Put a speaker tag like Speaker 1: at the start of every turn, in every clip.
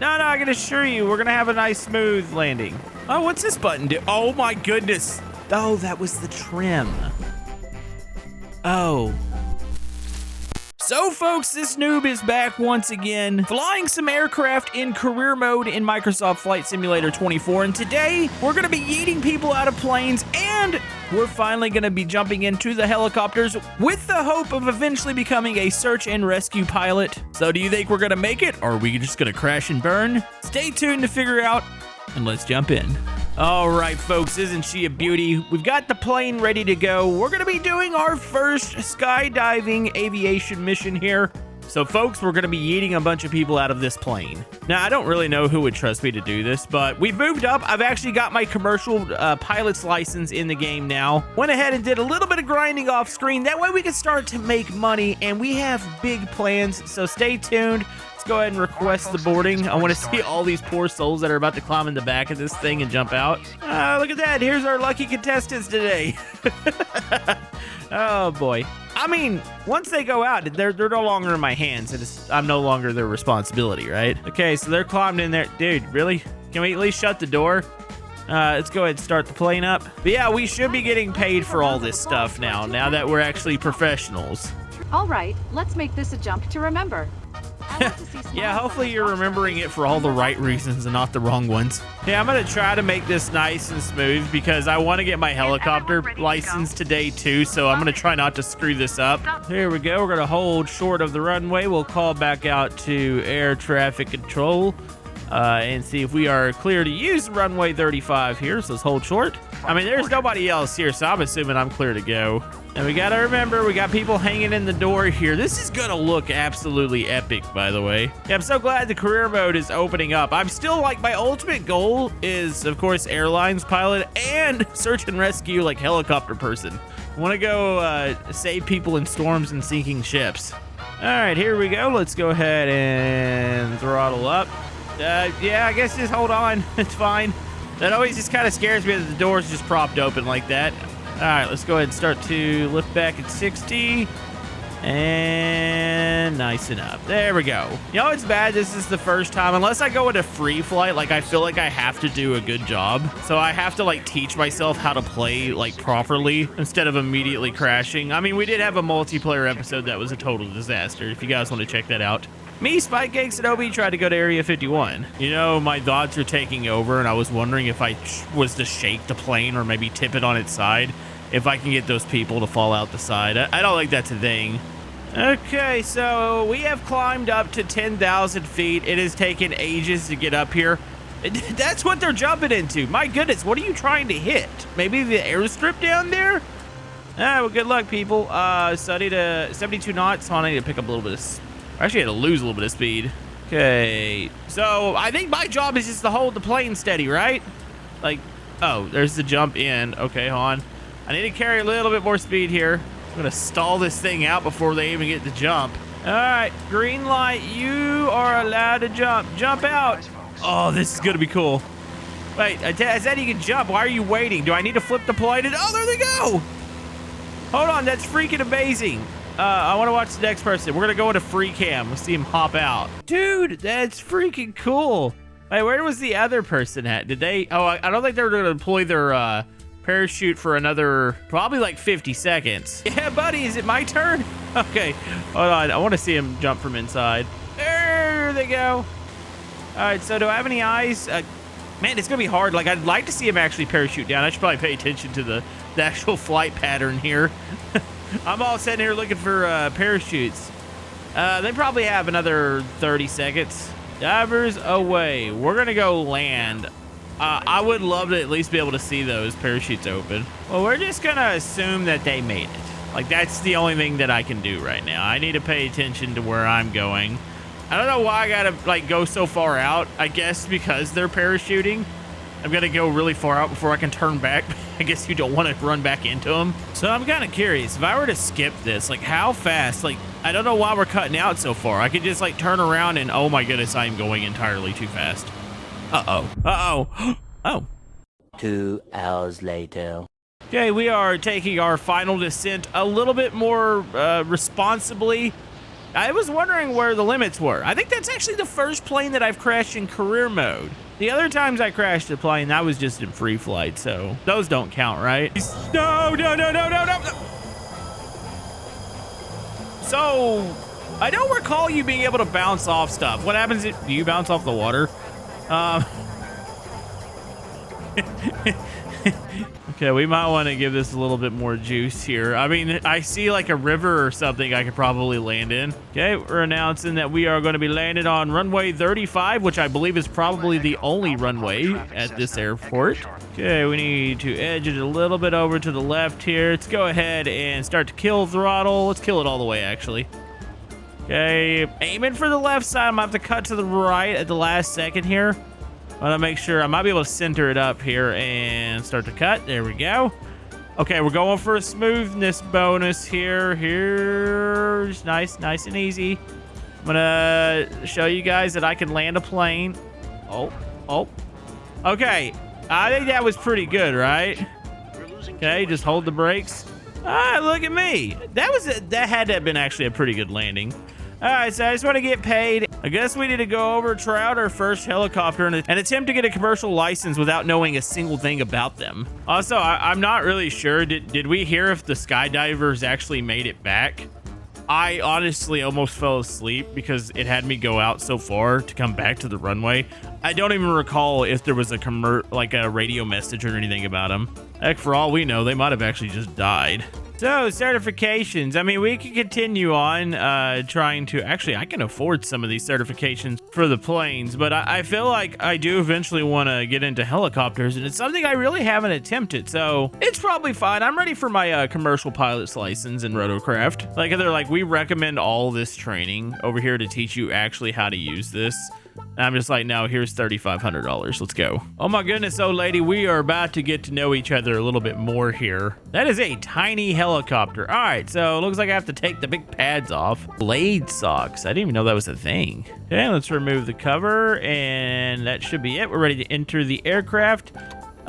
Speaker 1: No, I can assure you, we're gonna have a nice smooth landing. Oh, what's this button do? Oh my goodness. Oh, that was the trim. Oh. So folks, this noob is back once again, flying some aircraft in career mode in Microsoft Flight Simulator 24, and today we're gonna be yeeting people out of planes, and we're finally gonna be jumping into the helicopters with the hope of eventually becoming a search and rescue pilot. So do you think we're gonna make it, or are we just gonna crash and burn? Stay tuned to figure out, and let's jump in. All right, folks, isn't she a beauty? We've got the plane ready to go. We're gonna be doing our first skydiving aviation mission here. So folks, we're gonna be yeeting a bunch of people out of this plane. Now, I don't really know who would trust me to do this, but we've moved up. I've actually got my commercial pilot's license in the game now. Went ahead and did a little bit of grinding off screen. That way we can start to make money, and we have big plans, so stay tuned. Go ahead and request the boarding. I want to see all these poor souls that are about to climb in the back of this thing and jump out. Look at that. Here's our lucky contestants today. Oh, boy. I mean, once they go out, they're no longer in my hands. I'm no longer their responsibility, right? Okay, so they're climbed in there. Dude, really? Can we at least shut the door? Let's go ahead and start the plane up. But yeah, we should be getting paid for all this stuff now that we're actually professionals.
Speaker 2: All right, let's make this a jump to remember.
Speaker 1: Yeah, hopefully you're remembering it for all the right reasons and not the wrong ones. Yeah, I'm gonna try to make this nice and smooth because I want to get my helicopter license today too, so I'm gonna try not to screw this up. Here we go. We're gonna hold short of the runway. We'll call back out to air traffic control and see if we are clear to use runway 35 here. So let's hold short. I mean, there's nobody else here, so I'm assuming I'm clear to go. And we gotta remember, we got people hanging in the door here. This is gonna look absolutely epic, by the way. Yeah, I'm so glad the career mode is opening up. I'm still like, my ultimate goal is, of course, airlines pilot and search and rescue, like helicopter person. I wanna go save people in storms and sinking ships. All right, here we go. Let's go ahead and throttle up. Yeah, I guess just hold on. It's fine. That always just kind of scares me that the door's just propped open like that. All right, let's go ahead and start to lift back at 60 and nicen up. There we go. You know, it's bad. This is the first time, unless I go into free flight, like I feel like I have to do a good job. So I have to like teach myself how to play like properly instead of immediately crashing. I mean, we did have a multiplayer episode that was a total disaster. If you guys want to check that out. Me, Spike Cakes, and Obi tried to go to Area 51. You know, my thoughts are taking over, and I was wondering if I was to shake the plane or maybe tip it on its side, if I can get those people to fall out the side. I don't think that's a thing. Okay, so we have climbed up to 10,000 feet. It has taken ages to get up here. That's what they're jumping into. My goodness, what are you trying to hit? Maybe the airstrip down there? Well, good luck, people. Study to 72 knots. So I need to pick up a little bit of... Actually, I had to lose a little bit of speed. Okay, so I think my job is just to hold the plane steady, right? Like, oh, there's the jump in. Okay, hold on. I need to carry a little bit more speed here. I'm gonna stall this thing out before they even get to jump. All right, green light. You are allowed to jump. Jump out. Oh, this is gonna be cool. Wait, I said you can jump. Why are you waiting? Do I need to flip the plane? Oh, there they go. Hold on, that's freaking amazing. I want to watch the next person. We're going to go into free cam. We'll see him hop out. Dude, that's freaking cool. Wait, where was the other person at? Did they... Oh, I don't think they were going to deploy their parachute for another... Probably like 50 seconds. Yeah, buddy, is it my turn? Okay, hold on. I want to see him jump from inside. There they go. All right, so do I have any eyes? Man, it's going to be hard. Like, I'd like to see him actually parachute down. I should probably pay attention to the actual flight pattern here. I'm all sitting here looking for parachutes. They probably have another 30 seconds. Divers away. We're going to go land. I would love to at least be able to see those parachutes open. Well, we're just going to assume that they made it. Like, that's the only thing that I can do right now. I need to pay attention to where I'm going. I don't know why I got to, like, go so far out. I guess because they're parachuting. I'm going to go really far out before I can turn back. I guess you don't want to run back into them. So I'm kind of curious, if I were to skip this, like how fast, like, I don't know why we're cutting out so far. I could just like turn around and, oh my goodness, I'm going entirely too fast. Uh-oh. Uh-oh. Oh.
Speaker 3: 2 hours later.
Speaker 1: Okay, we are taking our final descent a little bit more responsibly. I was wondering where the limits were. I think that's actually the first plane that I've crashed in career mode. The other times I crashed a plane, that was just in free flight, so those don't count, right? No, no, no, no, no, no, no. So, I don't recall you being able to bounce off stuff. What happens if do you bounce off the water? Okay, we might want to give this a little bit more juice here. I mean, I see like a river or something I could probably land in. Okay, we're announcing that we are going to be landing on runway 35, which I believe is probably the only runway at this airport. Okay, we need to edge it a little bit over to the left here. Let's go ahead and start to kill throttle. Let's kill it all the way, actually. Okay, aiming for the left side. I'm gonna have to cut to the right at the last second here. I want to make sure I might be able to center it up here and start to cut. There we go. Okay, we're going for a smoothness bonus here. Here's nice and easy. I'm gonna show you guys that I can land a plane. Oh. Okay, I think that was pretty good, right? Okay, just hold the brakes. Ah, look at me. That had to have been actually a pretty good landing. All right, so I just want to get paid. I guess we need to go over, try out our first helicopter and attempt to get a commercial license without knowing a single thing about them. Also, I'm not really sure. Did we hear if the skydivers actually made it back? I honestly almost fell asleep because it had me go out so far to come back to the runway. I don't even recall if there was a radio message or anything about them. Heck, for all we know, they might have actually just died. So, certifications. I mean, we can continue on trying to... Actually, I can afford some of these certifications for the planes, but I feel like I do eventually want to get into helicopters, and it's something I really haven't attempted, so it's probably fine. I'm ready for my commercial pilot's license in rotorcraft. Like, they're like, we recommend all this training over here to teach you actually how to use this. And I'm just like, no, here's $3,500. Let's go. Oh my goodness, old lady, we are about to get to know each other a little bit more here. That is a tiny helicopter. All right, so it looks like I have to take the big pads off. Blade socks. I didn't even know that was a thing. Okay, let's remove the cover, and that should be it. We're ready to enter the aircraft.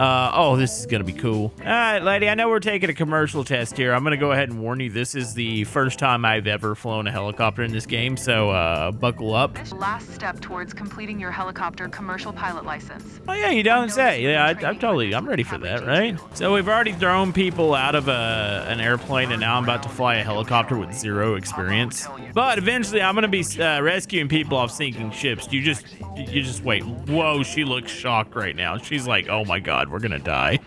Speaker 1: Oh, this is gonna be cool. All right, lady, I know we're taking a commercial test here. I'm gonna go ahead and warn you, this is the first time I've ever flown a helicopter in this game, so buckle up.
Speaker 4: Last step towards completing your helicopter commercial pilot license.
Speaker 1: Oh yeah, you don't say. Yeah, I'm ready for that, right? So we've already thrown people out of an airplane, and now I'm about to fly a helicopter with 0 experience. But eventually, I'm gonna be rescuing people off sinking ships. You just wait. Whoa, she looks shocked right now. She's like, oh my God, we're gonna die.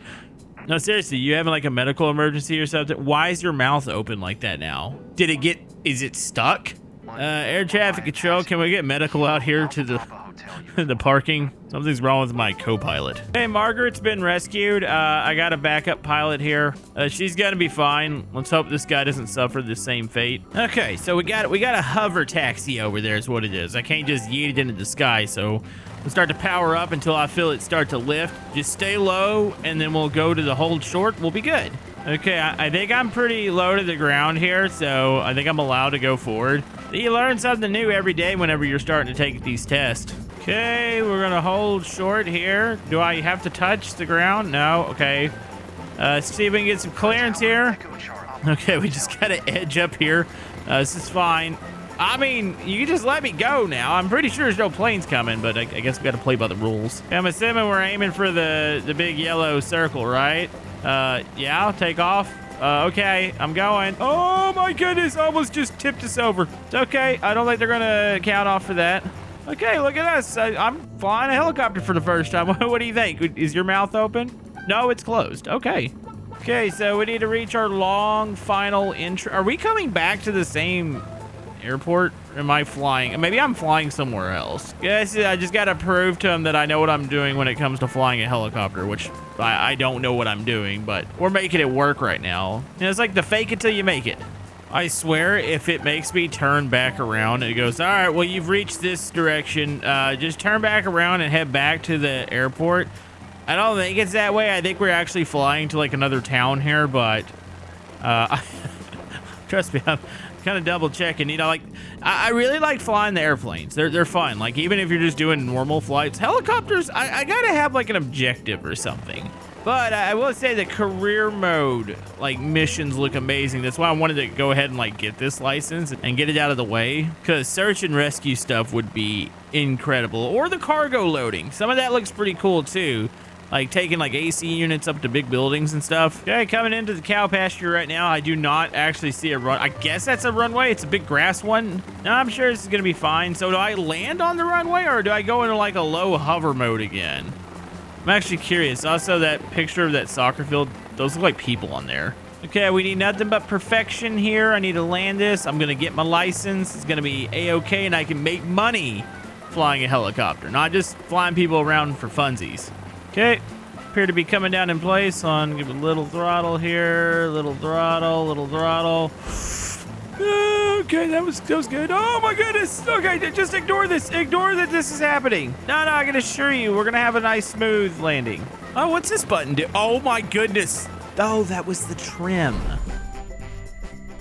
Speaker 1: No, seriously, you having like a medical emergency or something? Why is your mouth open like that now? Is it stuck? Air traffic control, can we get medical out here to the parking? Something's wrong with my co-pilot. Hey, Margaret's been rescued. I got a backup pilot here. She's gonna be fine. Let's hope this guy doesn't suffer the same fate. Okay, so we got a hover taxi over there is what it is. I can't just yeet it into the sky, so we'll start to power up until I feel it start to lift. Just stay low, and then we'll go to the hold short. We'll be good. Okay, I think I'm pretty low to the ground here, so I think I'm allowed to go forward. You learn something new every day whenever you're starting to take these tests. Okay, we're gonna hold short here. Do I have to touch the ground? No, okay. Let's see if we can get some clearance here. Okay, we just gotta edge up here. This is fine. I mean, you can just let me go now. I'm pretty sure there's no planes coming, but I guess we gotta play by the rules. I'm assuming we're aiming for the big yellow circle, right? Yeah, I'll take off. Okay, I'm going. Oh my goodness, almost just tipped us over. It's okay, I don't think they're gonna count off for that. Okay, look at us. I'm flying a helicopter for the first time. What do you think? Is your mouth open? No, it's closed. Okay. Okay, so we need to reach our long final intro. Are we coming back to the same airport? Am I flying? Maybe I'm flying somewhere else. Yes, I just got to prove to him that I know what I'm doing when it comes to flying a helicopter, which I don't know what I'm doing, but we're making it work right now. And it's like the fake it till you make it. I swear, if it makes me turn back around, it goes, all right, well, you've reached this direction. Just turn back around and head back to the airport. I don't think it's that way. I think we're actually flying to like another town here, but trust me, I'm kind of double checking. You know, like I really like flying the airplanes. They're fun. Like even if you're just doing normal flights, helicopters, I gotta have like an objective or something. But I will say the career mode, like, missions look amazing. That's why I wanted to go ahead and, like, get this license and get it out of the way. Because search and rescue stuff would be incredible. Or the cargo loading. Some of that looks pretty cool, too. Like, taking, like, AC units up to big buildings and stuff. Okay, coming into the cow pasture right now. I do not actually see a run. I guess that's a runway. It's a big grass one. No, I'm sure this is going to be fine. So do I land on the runway or do I go into, like, a low hover mode again? I'm actually curious. Also, that picture of that soccer field, those look like people on there. Okay, we need nothing but perfection here. I need to land this. I'm going to get my license. It's going to be A-okay, and I can make money flying a helicopter, not just flying people around for funsies. Okay, appear to be coming down in place. On, give it a little throttle here. Little throttle, little throttle. Okay, that was good. Oh my goodness. Okay, just ignore this. Ignore that this is happening. No, I can assure you, we're gonna have a nice smooth landing. Oh, what's this button do? Oh my goodness. Oh, that was the trim.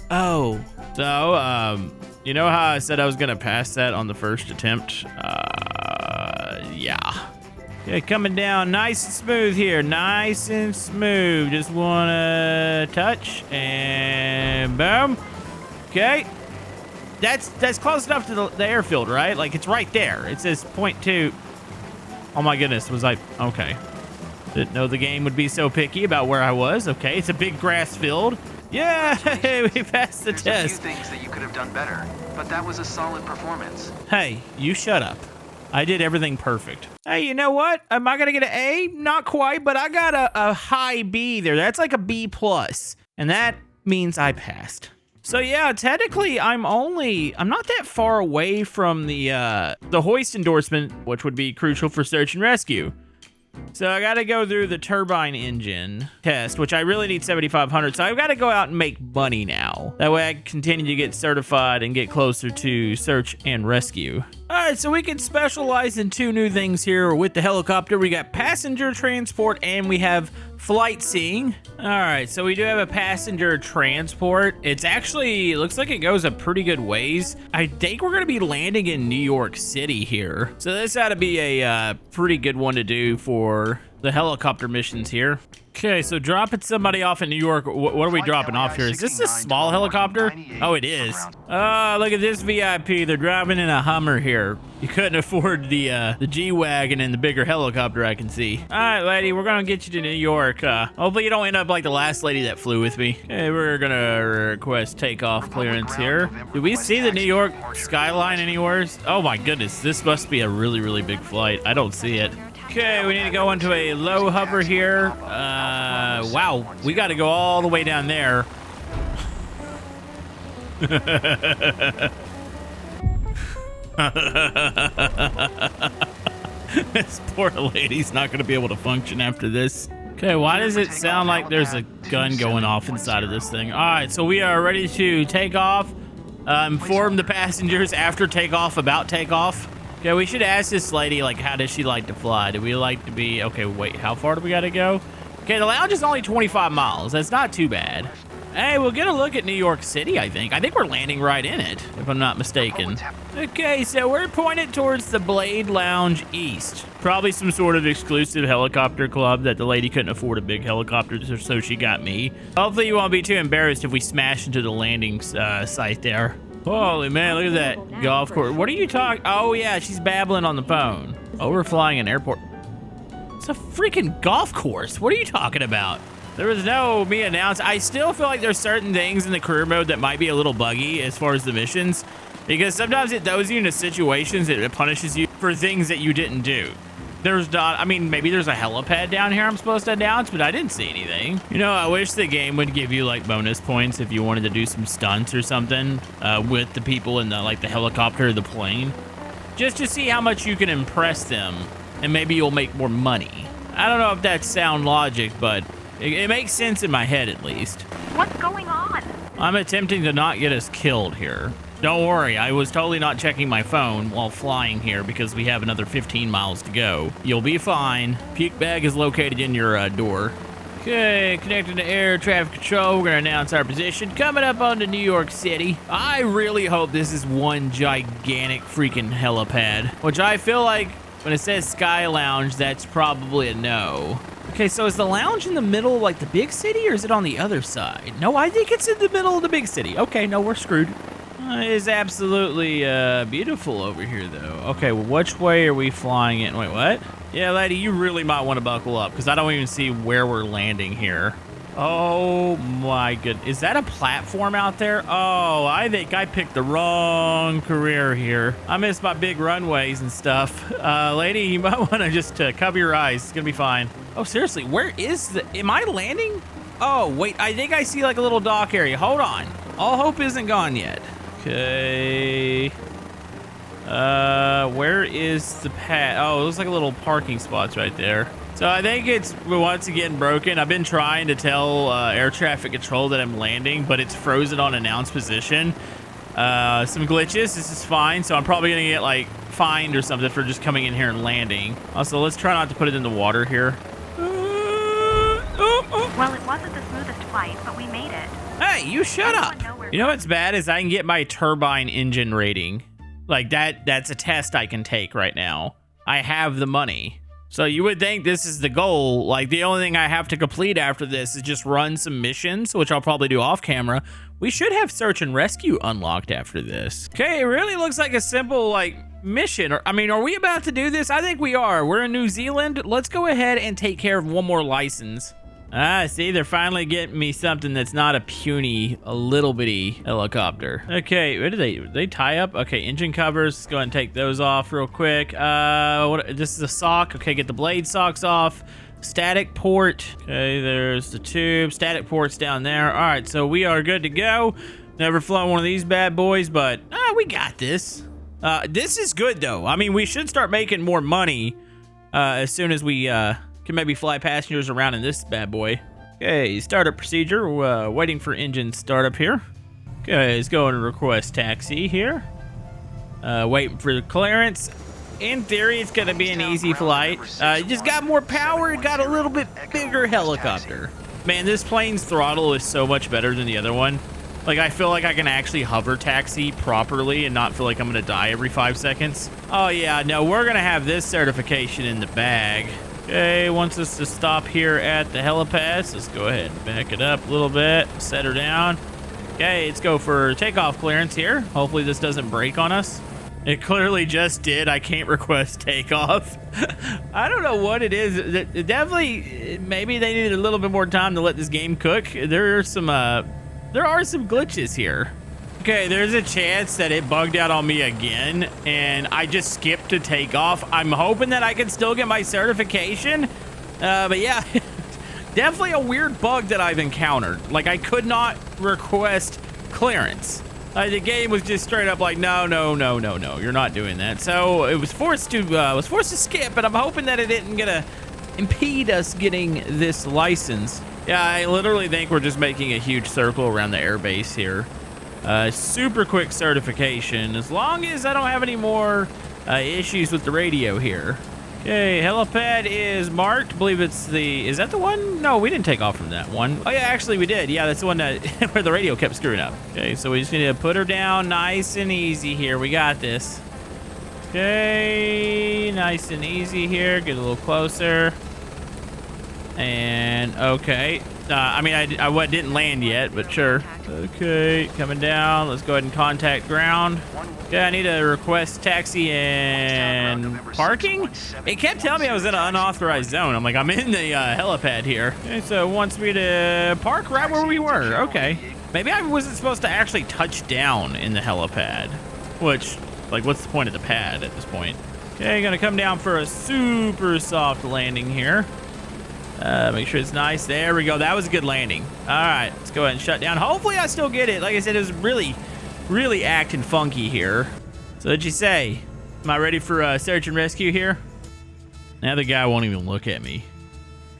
Speaker 1: Oh. So, you know how I said I was gonna pass that on the first attempt? Yeah. Okay, coming down nice and smooth here. Nice and smooth. Just wanna touch and boom. Okay, that's close enough to the airfield, right? Like, it's right there. It says 0.2. Oh my goodness, was I okay? Didn't know the game would be so picky about where I was. Okay, it's a big grass field. Yeah, we passed the test.
Speaker 5: There's a few things that you could have done better, but that was a solid performance.
Speaker 1: Hey, you shut up. I did everything perfect. Hey, you know what? Am I gonna get an A? Not quite, but I got a high B there. That's like a B plus, and that means I passed. So yeah, technically I'm not that far away from the hoist endorsement, which would be crucial for search and rescue. So I got to go through the turbine engine test, which I really need 7,500. So I've got to go out and make money now. That way I can continue to get certified and get closer to search and rescue. All right, so we can specialize in 2 new things here with the helicopter. We got passenger transport and we have flight seeing. All right, so we do have a passenger transport. It's actually, it looks like it goes a pretty good ways. I think we're gonna be landing in New York City here. So this ought to be a pretty good one to do for the helicopter missions here. Okay, so dropping somebody off in New York. What are we dropping off here? Is this a small helicopter? Oh, it is. Oh, look at this VIP. They're driving in a Hummer here. You couldn't afford the G-Wagon and the bigger helicopter, I can see. All right, lady, we're gonna get you to New York. Hopefully you don't end up like the last lady that flew with me. Okay, we're gonna request takeoff clearance here. Do we see the New York skyline anywhere? Oh my goodness, this must be a really, really big flight. I don't see it. Okay, we need to go into a low hover here. Wow, we got to go all the way down there. This poor lady's not going to be able to function after this. Okay, why does it sound like there's a gun going off inside of this thing? All right, so we are ready to take off. Inform the passengers after takeoff about takeoff. Okay, we should ask this lady, like, how does she like to fly? Do we like to be... Okay, wait, how far do we got to go? Okay, the lounge is only 25 miles. That's not too bad. Hey, we'll get a look at New York City, I think. I think we're landing right in it, if I'm not mistaken. Okay, so we're pointed towards the Blade Lounge East. Probably some sort of exclusive helicopter club that the lady couldn't afford a big helicopter, so she got me. Hopefully you won't be too embarrassed if we smash into the landing site there. Holy man, look at that golf course. What are you talking? Oh yeah, she's babbling on the phone. Oh, we're flying an airport. It's a freaking golf course. What are you talking about? There was no me announced. I still feel like there's certain things in the career mode that might be a little buggy as far as the missions, because sometimes it throws you into situations that it punishes you for things that you didn't do. There's not, I mean, maybe there's a helipad down here I'm supposed to announce, but I didn't see anything. You know, I wish the game would give you like bonus points if you wanted to do some stunts or something with the people in the like the helicopter or the plane, just to see how much you can impress them, and maybe you'll make more money. I don't know if that's sound logic, but it makes sense in my head at least.
Speaker 4: What's going on?
Speaker 1: I'm attempting to not get us killed here. Don't worry, I was totally not checking my phone while flying here because we have another 15 miles to go. You'll be fine. Puke bag is located in your door. Okay, connecting to air traffic control. We're going to announce our position. Coming up onto New York City. I really hope this is one gigantic freaking helipad, which I feel like when it says Sky Lounge, that's probably a no. Okay, so is the lounge in the middle of like the big city or is it on the other side? No, I think it's in the middle of the big city. Okay, no, we're screwed. It is absolutely beautiful over here though. Okay, well, which way are we flying in? Wait, what? Yeah, lady, you really might want to buckle up because I don't even see where we're landing here. Oh my goodness. Is that a platform out there? Oh, I think I picked the wrong career here. I missed my big runways and stuff. Lady, you might want to just cover your eyes. It's gonna be fine. Oh, seriously, where is the... Am I landing? Oh, wait, I think I see like a little dock area. Hold on. All hope isn't gone yet. Okay. Where is the pad? Oh, it looks like a little parking spots right there. So I think it's once again broken. I've been trying to tell air traffic control that I'm landing, but it's frozen on announced position. Some glitches. This is fine. So I'm probably gonna get like fined or something for just coming in here and landing. Also, let's try not to put it in the water here.
Speaker 6: Well, it wasn't the smoothest flight, but we made it.
Speaker 1: Hey, you shut up. You know what's bad is I can get my turbine engine rating. Like that's a test I can take right now. I have the money. So you would think this is the goal. Like the only thing I have to complete after this is just run some missions, which I'll probably do off camera. We should have search and rescue unlocked after this. Okay, it really looks like a simple like mission. I mean, are we about to do this? I think we are. We're in New Zealand. Let's go ahead and take care of one more license. Ah, see, they're finally getting me something that's not a puny, a little bitty helicopter. Okay, what do they tie up? Okay, engine covers. Let's go ahead and take those off real quick. This is a sock. Okay, get the blade socks off. Static port. Okay, there's the tube. Static port's down there. All right, so we are good to go. Never flown one of these bad boys, but we got this. This is good, though. I mean, we should start making more money as soon as we... can maybe fly passengers around in this bad boy. Okay, startup procedure. Waiting for engine startup here. Okay, let's go and request taxi here. Waiting for the clearance. In theory, it's gonna be an easy flight. You just got more power, got a little bit bigger helicopter. Man, this plane's throttle is so much better than the other one. Like, I feel like I can actually hover taxi properly and not feel like I'm gonna die every 5 seconds. Oh yeah, no, we're gonna have this certification in the bag. Okay, wants us to stop here at the helipad. Let's go ahead and back it up a little bit, set her down. Okay, let's go for takeoff clearance here. Hopefully this doesn't break on us. It clearly just did. I can't request takeoff. I don't know what it is. It definitely, maybe they needed a little bit more time to let this game cook. There are some glitches here. Okay, there's a chance that it bugged out on me again, and I just skipped to takeoff. I'm hoping that I can still get my certification, but yeah, definitely a weird bug that I've encountered. Like, I could not request clearance. The game was just straight up like, no, you're not doing that. So it was forced to skip, and I'm hoping that it isn't gonna impede us getting this license. Yeah, I literally think we're just making a huge circle around the airbase here. Super quick certification, as long as I don't have any more issues with the radio here. Okay, helipad is marked. I believe it's the... Is that the one? No, we didn't take off from that one. Oh, yeah, actually, we did. Yeah, that's the one that where the radio kept screwing up. Okay, so we just need to put her down nice and easy here. We got this. Okay, nice and easy here. Get a little closer. And, okay. I mean, I didn't land yet, but sure. Okay, coming down. Let's go ahead and contact ground. Okay, I need to request taxi and parking. It kept telling me I was in an unauthorized zone. I'm like, I'm in the helipad here. Okay, so it wants me to park right where we were. Okay. Maybe I wasn't supposed to actually touch down in the helipad. Which, like, what's the point of the pad at this point? Okay, gonna come down for a super soft landing here. Make sure it's nice. There we go. That was a good landing. All right, let's go ahead and shut down. Hopefully I still get it. Like I said, it was really acting funky here. So what'd you say? Am I ready for search and rescue here? Now the guy won't even look at me.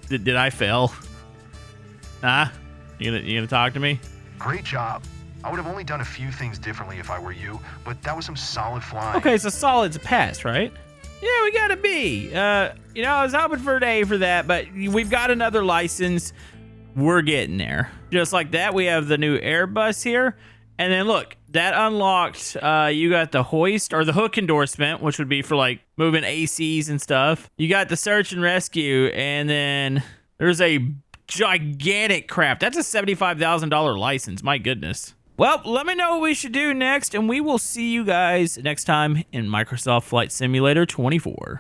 Speaker 1: Did I fail? Huh? You gonna talk to me?
Speaker 7: Great job. I would have only done a few things differently if I were you, but that was some solid flying.
Speaker 1: Okay, so solid's a pass, right? Yeah, we got a B. You know, I was hoping for an A for that, but we've got another license. We're getting there. Just like that, we have the new Airbus here. And then look, that unlocked, you got the hoist or the hook endorsement, which would be for like moving ACs and stuff. You got the search and rescue, and then There's a gigantic crap. That's a $75,000 license. My goodness. Well, let me know what we should do next, and we will see you guys next time in Microsoft Flight Simulator 24.